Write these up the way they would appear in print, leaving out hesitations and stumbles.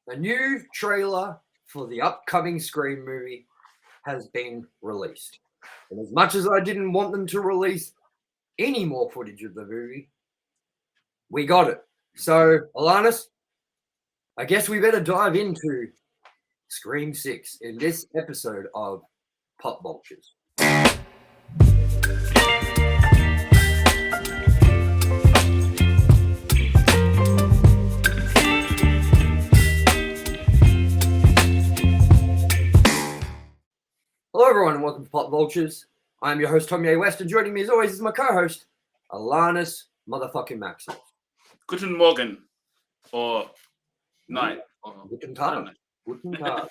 A new trailer for the upcoming Scream movie has been released. And as much as I didn't want them to release any more footage of the movie, we got it. So, Alanis, I guess we better dive into Scream 6 in this episode of Pop Vultures. Hello, everyone, and welcome to Pop Vultures. I'm your host, Tommy A. West, and joining me as always is my co-host, Alanis motherfucking Maximus. Guten Morgen. Or night. Guten Tag. Guten Tag.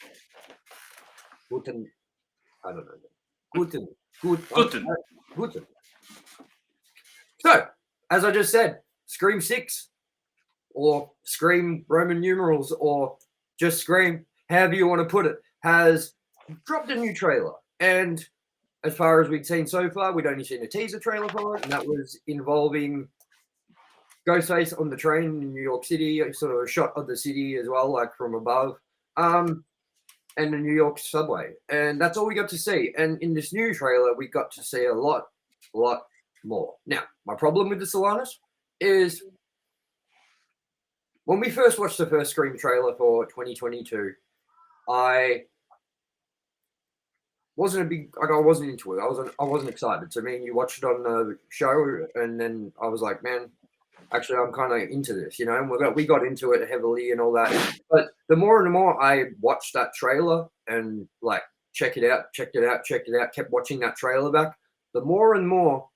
Guten. I don't know. Guten. So, as I just said, Scream 6, or Scream Roman numerals, or just Scream, however you want to put it, has dropped a new trailer. And as far as we've seen so far, we'd only seen a teaser trailer for it, and that was involving Ghostface on the train in New York City, sort of a shot of the city as well, like from above, and the New York subway. And that's all we got to see. And in this new trailer, we got to see a lot more. Now, my problem with this, Alanis, is when we first watched the first Scream trailer for 2022, I wasn't into it. I wasn't excited. So me and you watched it on the show, and then I was like, man, actually, I'm kind of into this, you know. And we got into it heavily and all that. But the more and the more I watched that trailer and like checked it out, kept watching that trailer back, the more and more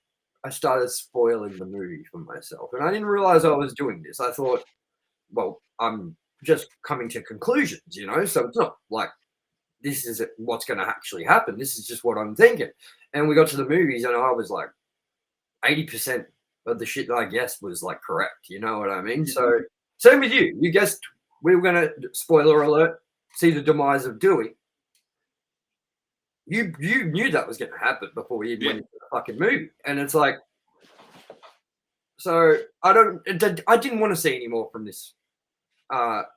I started spoiling the movie for myself. And I didn't realize I was doing this. I thought, well, I'm just coming to conclusions, you know. So it's not like this is what's going to actually happen. This is just what I'm thinking. And we got to the movies, and I was like, 80% of the shit that I guessed was like correct. You know what I mean? So same with you. You guessed we were going to, spoiler alert, see the demise of Dewey. You knew that was going to happen before we even went into the fucking movie. And it's like, so I didn't want to see any more from this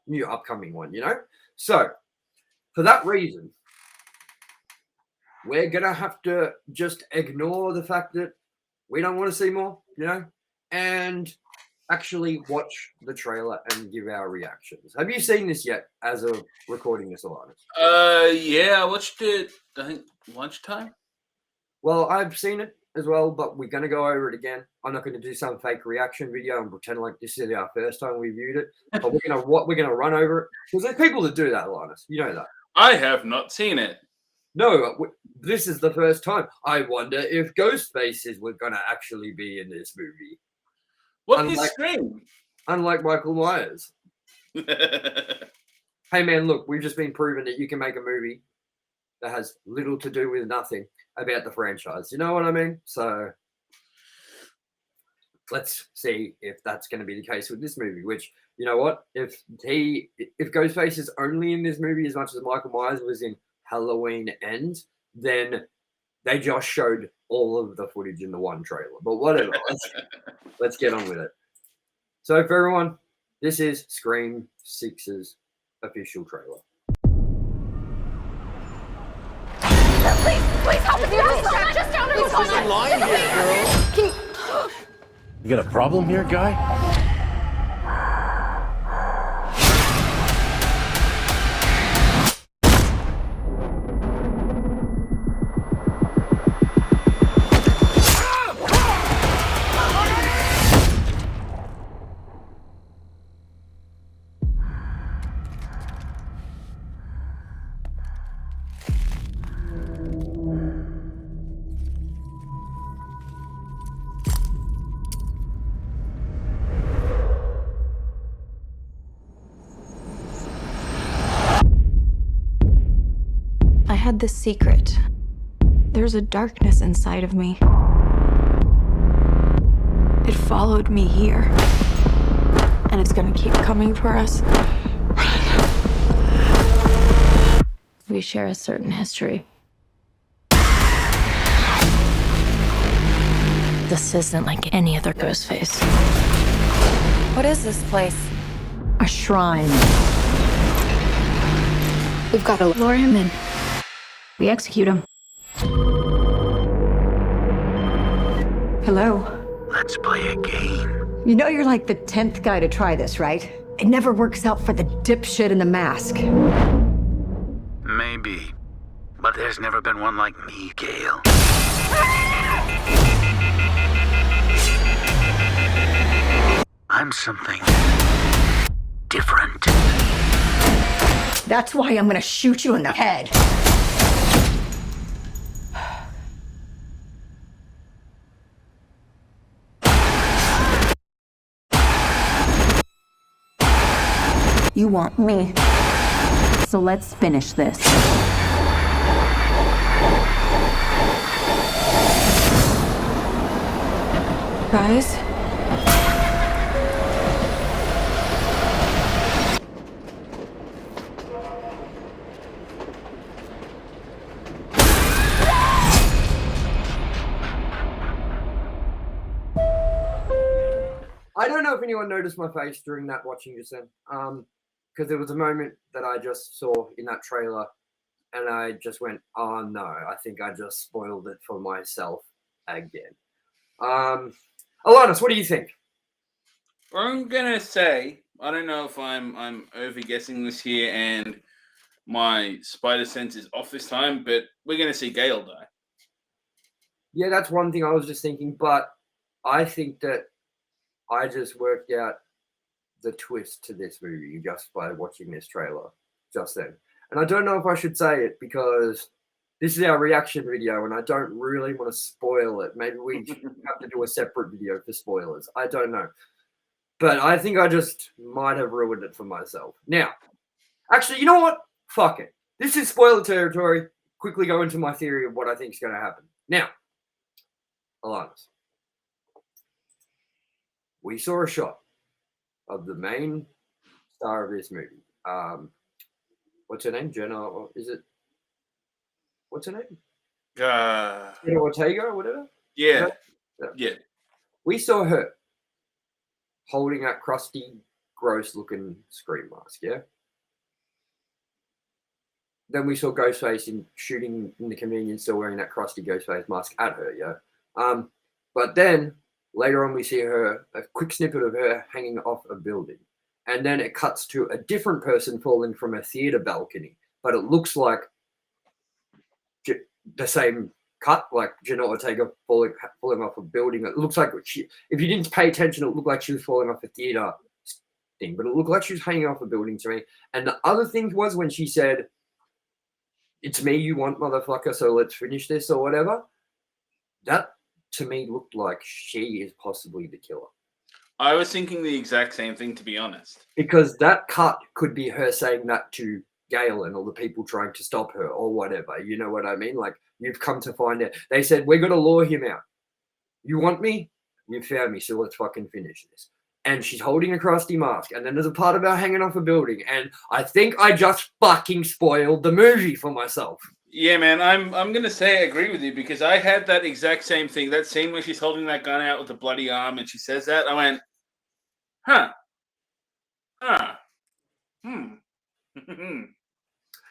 new upcoming one, you know? So for that reason, we're going to have to just ignore the fact that we don't want to see more, you know, and actually watch the trailer and give our reactions. Have you seen this yet as of recording this, Alanis? Yeah, I watched it, I think, lunchtime. Well, I've seen it as well, but we're going to go over it again. I'm not going to do some fake reaction video and pretend like this is our first time we viewed it, but we're going to run over it because there's people that do that, Alanis. You know that. I have not seen it. No, this is the first time. I wonder if Ghostfaces were going to actually be in this movie. What is Scream? Unlike Michael Myers. Hey, man, look, we've just been proven that you can make a movie that has little to do with nothing about the franchise. You know what I mean? So let's see if that's going to be the case with this movie, which, you know what? If Ghostface is only in this movie as much as Michael Myers was in Halloween Ends, then they just showed all of the footage in the one trailer. But whatever, let's get on with it. So for everyone, this is Scream 6's official trailer. Please help me! Just down there! There's a line here, girl. You got a problem here, guy? I had this secret. There's a darkness inside of me. It followed me here. And it's gonna keep coming for us. We share a certain history. This isn't like any other Ghostface. What is this place? A shrine. We've got to lure him in. We execute him. Hello. Let's play a game. You know you're like the 10th guy to try this, right? It never works out for the dipshit in the mask. Maybe. But there's never been one like me, Gail. I'm something different. That's why I'm gonna shoot you in the head. You want me. So let's finish this. Guys? I don't know if anyone noticed my face during that watching just then. Because there was a moment that I just saw in that trailer and I just went, oh no, I think I just spoiled it for myself again. Alanis, what do you think? I'm gonna say, I don't know if I'm over guessing this here and my spider sense is off this time, but we're gonna see Gale die. Yeah, that's one thing I was just thinking, but I think that I just worked out the twist to this movie just by watching this trailer just then. And I don't know if I should say it because this is our reaction video and I don't really want to spoil it. Maybe we have to do a separate video for spoilers. I don't know. But I think I just might have ruined it for myself. Now, actually, you know what? Fuck it. This is spoiler territory. Quickly go into my theory of what I think is going to happen. Now, Alanis. We saw a shot of the main star of this movie. What's her name? Jenna? Is it? What's her name? Jenna Ortega or whatever? Yeah. Yeah. We saw her holding that crusty, gross-looking Scream mask, yeah? Then we saw Ghostface shooting in the convenience store wearing that crusty Ghostface mask at her, yeah? But then later on, we see a quick snippet of her hanging off a building. And then it cuts to a different person falling from a theater balcony. But it looks like the same cut, like Jenna Ortega falling off a building. It looks like if you didn't pay attention, it looked like she was falling off a theater thing. But it looked like she was hanging off a building to me. And the other thing was when she said, "It's me you want, motherfucker, so let's finish this," or whatever. That to me looked like she is possibly the killer. I was thinking the exact same thing, to be honest. Because that cut could be her saying that to Gale and all the people trying to stop her or whatever. You know what I mean? Like, you've come to find out. They said, we're going to lure him out. You want me? You found me, so let's fucking finish this. And she's holding a crusty mask. And then there's a part about hanging off a building. And I think I just fucking spoiled the movie for myself. Yeah, man, I'm gonna say I agree with you because I had that exact same thing. That scene where she's holding that gun out with the bloody arm and she says that, I went,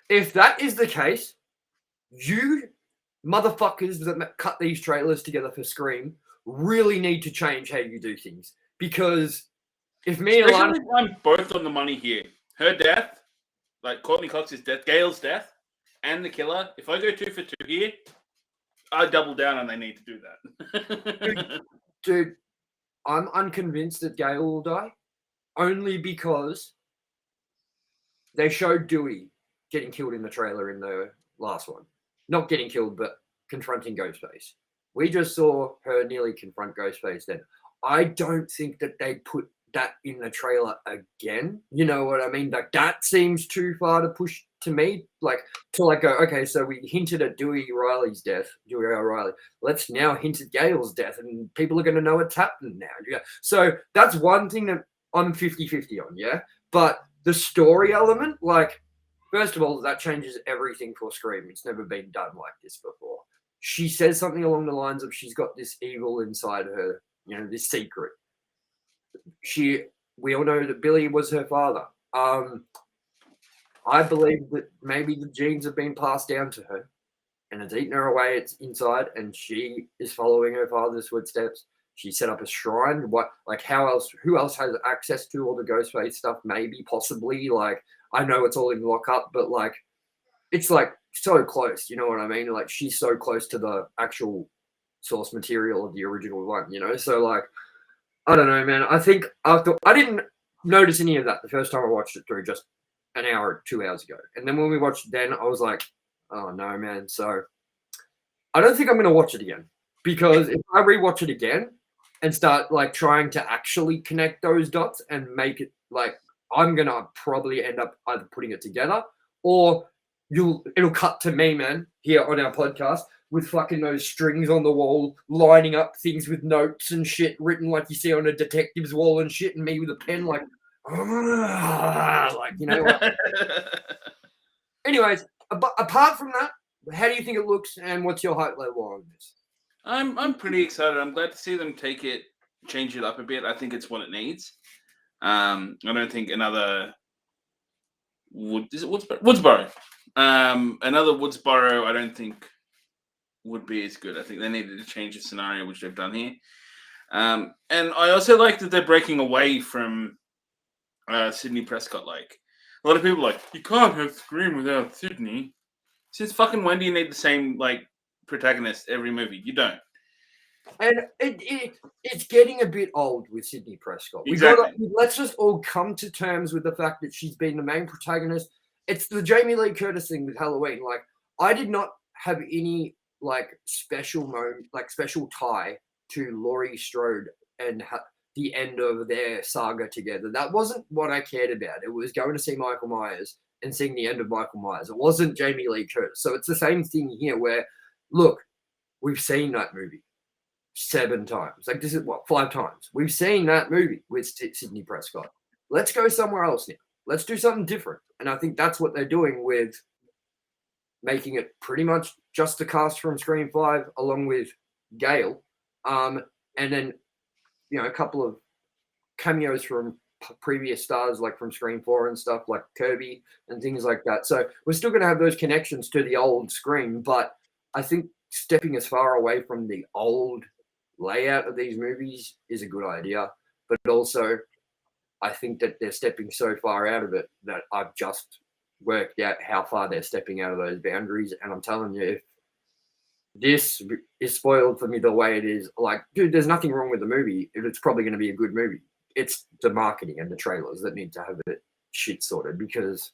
If that is the case, you motherfuckers that cut these trailers together for Scream really need to change how you do things. Because if me and Alana... I'm both on the money here. Her death, like Courtney Cox's death, Gale's death, and the killer, if I go 2 for 2 here, I double down and they need to do that. Dude, I'm unconvinced that Gale will die. Only because they showed Dewey getting killed in the trailer in the last one. Not getting killed, but confronting Ghostface. We just saw her nearly confront Ghostface then. I don't think that they put that in the trailer again. You know what I mean? Like, that seems too far to push to me. Like, to like go, okay, so we hinted at Dewey O'Reilly. Let's now hint at Gale's death, and people are going to know what's happened now. Yeah. So that's one thing that I'm 50-50 on, yeah? But the story element, like, first of all, that changes everything for Scream. It's never been done like this before. She says something along the lines of she's got this evil inside her, you know, this secret. We all know that Billy was her father. I believe that maybe the genes have been passed down to her, and it's eaten her away. It's inside, and she is following her father's footsteps. She set up a shrine. What, like, how else? Who else has access to all the Ghostface stuff? Maybe, possibly. Like, I know it's all in lockup, but like, it's like so close. You know what I mean? Like, she's so close to the actual source material of the original one. You know, so like, I don't know, man. I think after I didn't notice any of that the first time I watched it through, just an hour or 2 hours ago, and then when we watched it, then I was like, oh no, man. So I don't think I'm going to watch it again, because if I rewatch it again and start like trying to actually connect those dots and make it like, I'm going to probably end up either putting it together, or it'll cut to me, man, here on our podcast with fucking those strings on the wall, lining up things with notes and shit written like you see on a detective's wall and shit, and me with a pen like, like, you know. Anyways, apart from that, how do you think it looks, and what's your hype level on this? I'm pretty excited. I'm glad to see them change it up a bit. I think it's what it needs. I don't think another Woodsboro. Another Woodsboro, I don't think would be as good. I think they needed to change the scenario, which they've done here. And I also like that they're breaking away from Sidney Prescott. Like, a lot of people are like, you can't have Scream without Sidney. Since fucking when do you need the same like protagonist every movie? You don't. And it's getting a bit old with Sidney Prescott. Exactly. Let's just all come to terms with the fact that she's been the main protagonist. It's the Jamie Lee Curtis thing with Halloween. Like, I did not have any like special moment, like special tie to Laurie Strode and the end of their saga together. That wasn't what I cared about. It was going to see Michael Myers and seeing the end of Michael Myers. It wasn't Jamie Lee Curtis. So it's the same thing here where, look, we've seen that movie 7 times. Like, this is what, 5 times. We've seen that movie with Sidney Prescott. Let's go somewhere else now. Let's do something different. And I think that's what they're doing with making it pretty much just the cast from Scream 5 along with Gale. And then, you know, a couple of cameos from previous stars like from Scream 4 and stuff like Kirby and things like that. So we're still going to have those connections to the old Scream, but I think stepping as far away from the old layout of these movies is a good idea. But also, I think that they're stepping so far out of it that I've just worked out how far they're stepping out of those boundaries. And I'm telling you, if this is spoiled for me the way it is, like, dude, there's nothing wrong with the movie. It's probably going to be a good movie. It's the marketing and the trailers that need to have it shit sorted, because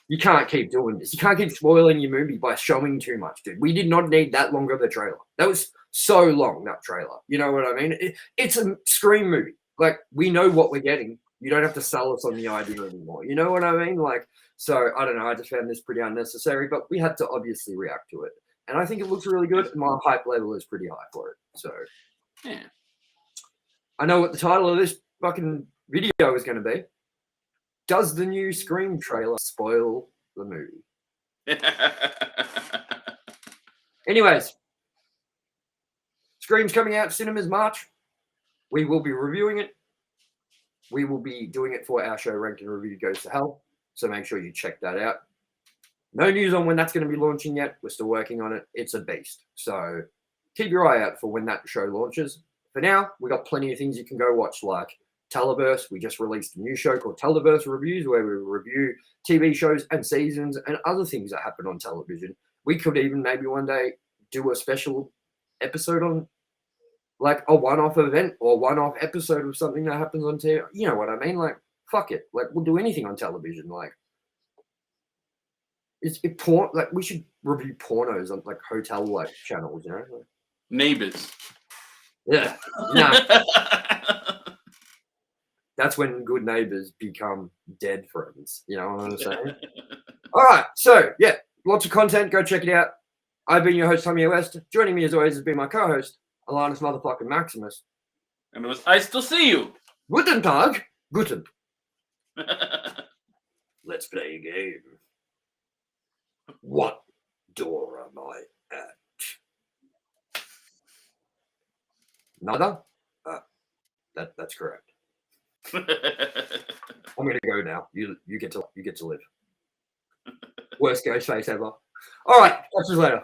you can't keep doing this. You can't keep spoiling your movie by showing too much, dude. We did not need that long of a trailer. That was so long, that trailer. You know what I mean? It's a Scream movie. Like, we know what we're getting. You don't have to sell us on the idea anymore. You know what I mean? Like, so I don't know. I just found this pretty unnecessary, but we had to obviously react to it. And I think it looks really good. My hype level is pretty high for it. So, yeah. I know what the title of this fucking video is going to be. Does the new Scream trailer spoil the movie? Anyways, Scream's coming out cinemas March. We will be reviewing it. We will be doing it for our show, Ranked and Review Goes to Hell. So make sure you check that out. No news on when that's going to be launching yet. We're still working on it. It's a beast. So keep your eye out for when that show launches. For now, we got plenty of things you can go watch, like Televerse. We just released a new show called Televerse Reviews, where we review TV shows and seasons and other things that happen on television. We could even maybe one day do a special episode on like a one-off event or one-off episode of something that happens on TV. You know what I mean? Like, fuck it. Like, we'll do anything on television. Like, porn. Like, we should review pornos on like hotel like channels. You know, like, Neighbors. Yeah. No. That's when good neighbors become dead friends. You know what I'm saying? All right. So, yeah, lots of content. Go check it out. I've been your host, Tommy West. Joining me, as always, has been my co-host, Alanus motherfucking Maximus. And it was, I still see you. Guten Tag. Guten. Let's play a game. What door am I at? Nada? That's correct. I'm gonna go now. You get to live. Worst ghost face ever. All right, catch us later.